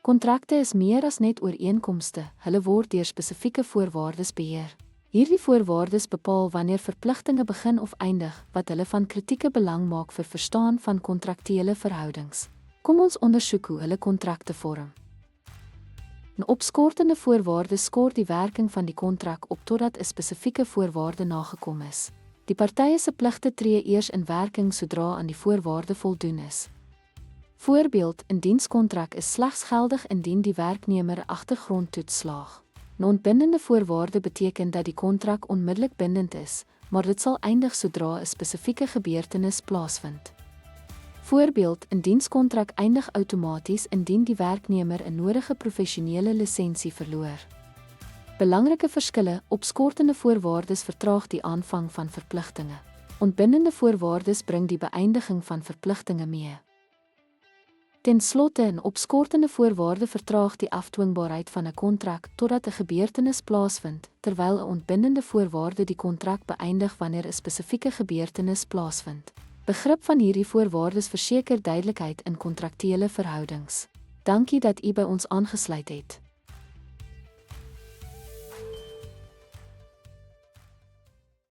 Kontrakte is meer as net ooreenkomste, hulle word deur spesifieke voorwaardes beheer. Hierdie voorwaardes bepaal wanneer verpligtinge begin of eindig, wat hulle van kritieke belang maak vir verstaan van kontraktuele verhoudings. Kom ons ondersoek hoe hulle kontrakte vorm. 'n Opskortende voorwaarde skort die werking van die kontrak op totdat 'n spesifieke voorwaarde nagekom is. Die partye se pligte tree eers in werking sodra aan die voorwaarde voldoen is. Voorbeeld, 'n dienskontrak is slegs geldig indien die werknemer 'n agtergrondtoets slaag. 'n Onbindende voorwaarde beteken dat die kontrak onmiddellik bindend is, maar dit sal eindig sodra 'n spesifieke gebeurtenis plaasvind. Voorbeeld, 'n dienskontrak eindig outomaties indien die werknemer 'n nodige professionele lisensie verloor. Belangrike verskille: opskortende voorwaardes vertraag die aanvang van verpligtinge. Onbindende voorwaardes bring die beëindiging van verpligtinge mee. Ten slotte, 'n opskortende voorwaarde vertraag die afdwingbaarheid van 'n kontrak totdat 'n gebeurtenis plaasvind, terwyl 'n onbindende voorwaarde die kontrak beëindig wanneer 'n spesifieke gebeurtenis plaasvind. Begrip van hierdie voorwaardes verseker duidelikheid in kontraktuele verhoudings. Dankie dat u by ons aangesluit het.